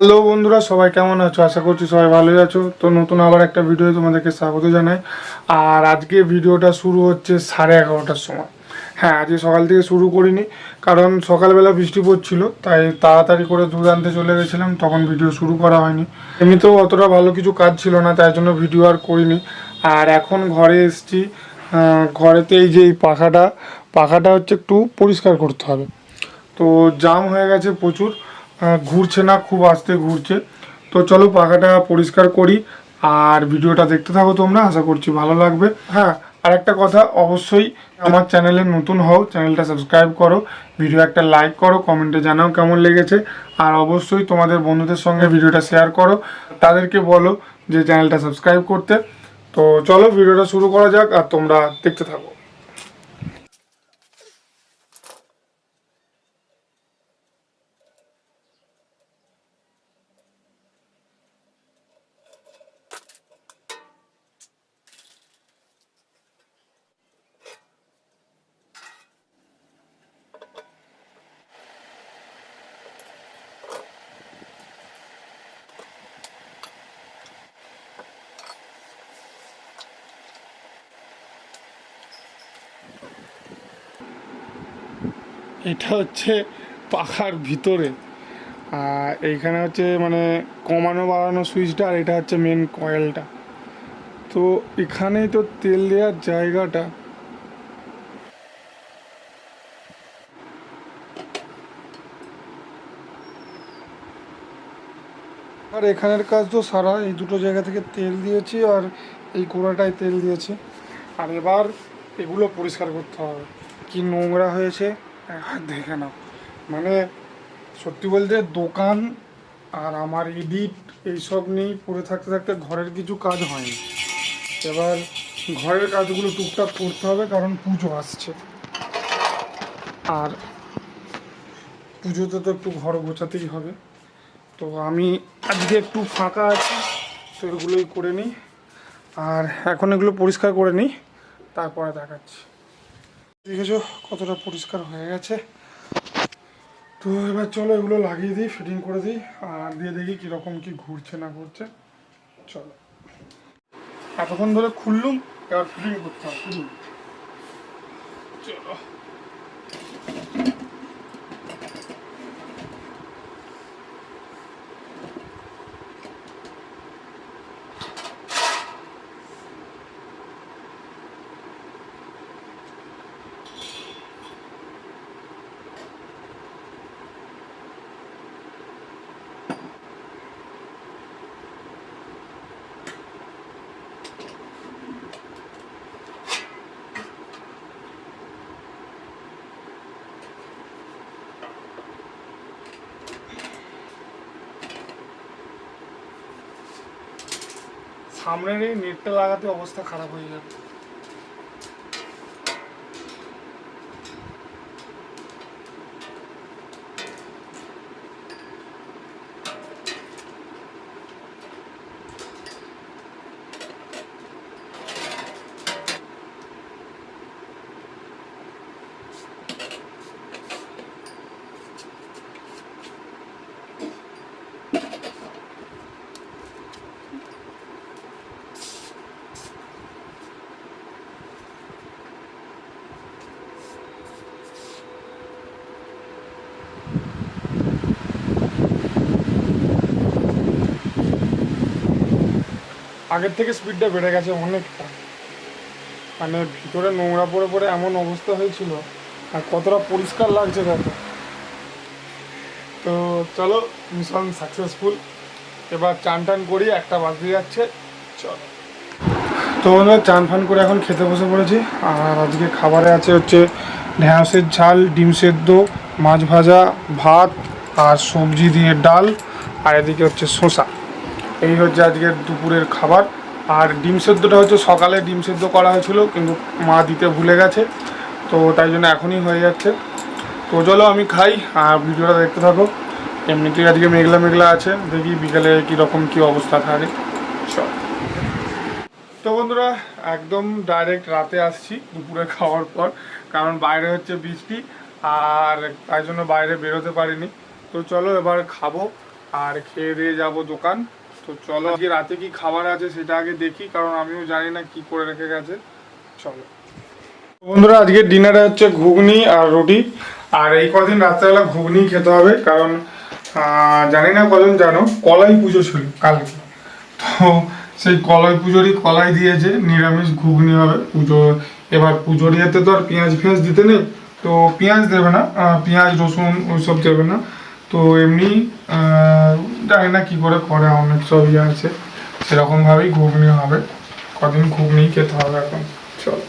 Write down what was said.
Hello বন্ধুরা, সবাই কেমন আছো? আশা করছি সবাই ভালোই আছো। তো নতুন আবার একটা ভিডিও তোমাদেরকে স্বাগত জানাই। আর আজকে ভিডিওটা শুরু হচ্ছে 11:30টার সময়। হ্যাঁ, আজকে সকাল থেকে শুরু করিনি, কারণ সকালবেলা বৃষ্টি পড়ছিল, তাই তাড়াতাড়ি করে দুধ আনতে চলে গেছিলাম, তখন ভিডিও শুরু করা হয়নি। এমনিতেও অতটা ভালো কিছু কাজ ছিল না, তাই জন্য ভিডিও আর করিনি। আর এখন ঘরে এসেছি। ঘরেতে এই যে এই পাখাটা হচ্ছে একটু পরিষ্কার করতে হবে। তো জাম হয়ে গেছে প্রচুর, ঘুরছে না, খুব আস্তে ঘুরছে। তো চলো পাখাটা পরিষ্কার করি, আর ভিডিওটা দেখতে থাকো তোমরা, আশা করছি ভালো লাগবে। হ্যাঁ, আর একটা কথা, অবশ্যই আমার চ্যানেলে নতুন হও, চ্যানেলটা সাবস্ক্রাইব করো, ভিডিও একটা লাইক করো, কমেন্টে জানাও কেমন লেগেছে। আর অবশ্যই তোমাদের বন্ধুদের সঙ্গে ভিডিওটা শেয়ার করো, তাদেরকে বলো যে চ্যানেলটা সাবস্ক্রাইব করতে। তো চলো ভিডিওটা শুরু করা যাক, আর তোমরা দেখতে থাকো। এটা হচ্ছে পাখার ভিতরে, আর এইখানে হচ্ছে মানে কমানো বাড়ানো সুইচটা, আর এটা হচ্ছে মেন কয়েলটা। তো এখানেই তো তেল দেওয়ার জায়গাটা। আর এখানের কাজ তো সারা, এই দুটো জায়গা থেকে তেল দিয়েছি, আর এই গোড়াটায় তেল দিয়েছি। আর এবার এগুলো পরিষ্কার করতে হবে। কি নোংরা হয়েছে দেখে নাও। মানে সত্যি বলতে দোকান আর আমার এডিট এইসব নিয়েই পড়ে থাকতে থাকতে ঘরের কিছু কাজ হয়নি। এবার ঘরের কাজগুলো টুকটাক করতে হবে, কারণ পুজো আসছে। আর পুজোতে তো একটু ঘর গোছাতেই হবে। তো আমি আজকে একটু ফাঁকা আছি, তো এগুলোই করে নিই। আর এখন এগুলো পরিষ্কার করে নিই, তারপরে দেখাচ্ছি। দেখেছো কতটা পরিষ্কার হয়ে গেছে। তো এবার চলো এগুলো লাগিয়ে দিই, ফিটিং করে দিই, আর দিয়ে দেখি কীরকম কি ঘুরছে না ঘুরছে। চলো, এতক্ষণ ধরে খুললুম, এবার ফিটিং করতে হবে। চলো। সামনের এই নেটটা লাগাতে অবস্থা খারাপ হয়ে যাবে। আগের থেকে স্পিডটা বেড়ে গেছে অনেকটা। মানে ভিতরে নোংরা পড়ে পড়ে এমন অবস্থা হয়েছিল, আর কতটা পরিষ্কার লাগছে দেখো। তো চলো, মিশন সাকসেসফুল। এবার চান টান করি, একটা বাজতে যাচ্ছে। চলো। তো আমরা চান ফান করে এখন খেতে বসে পড়েছি। আর আজকে খাবারে আছে হচ্ছে ঢ্যাঁড়সের ঝাল, ডিম সেদ্ধ, মাছ ভাজা, ভাত, আর সবজি দিয়ে ডাল, আর এদিকে হচ্ছে শসা। এই হচ্ছে আজকের দুপুরের খাবার। আর ডিম সেদ্ধটা হচ্ছে সকালে ডিম সেদ্ধ করা হয়েছিল, কিন্তু মা দিতে ভুলে গেছে, তো তাই জন্য এখনই হয়ে যাচ্ছে। তো চলো আমি খাই, আর ভিডিওটা দেখতে থাকো। এমনিতেই আজকে মেঘলা মেঘলা আছে, দেখি বিকেলে কীরকম কী অবস্থা থাকে। চল। তো বন্ধুরা, একদম ডাইরেক্ট রাতে আসছি দুপুরে খাওয়ার পর, কারণ বাইরে হচ্ছে বৃষ্টি, আর তাই জন্য বাইরে বেরোতে পারিনি। তো চলো এবার খাবো, আর খেয়ে দিয়ে যাবো দোকান। তো চলো আজকে রাতে কি খাবার আছে সেটা আগে দেখি, কারণ আমিও জানি না কি করে রেখে গেছে। চলো বন্ধুরা, আজকে ডিনারে হচ্ছে ঘুগনি আর রুটি। আর এই কদিন রাত্রেবেলা ঘুগনি খেতে হবে, কারণ জানি না কজন জানো, কলাই পুজো ছিল কালকে। তো সেই কলাই পুজোরই কলাই দিয়েছে, নিরামিষ ঘুগনি হবে পুজো। এবার পুজোর ইয়েতে তো আর পেঁয়াজ ফেঁয়াজ দিতে নেই, তো পেঁয়াজ দেবে না, পেঁয়াজ রসুন ওইসব দেবে না। তো এমনি জানি না কী করে করে, অনেক সব ইয়ে আছে, সেরকমভাবেই ঘুগনি হবে। কদিন ঘুগনি খেতে হবে এখন। চলো।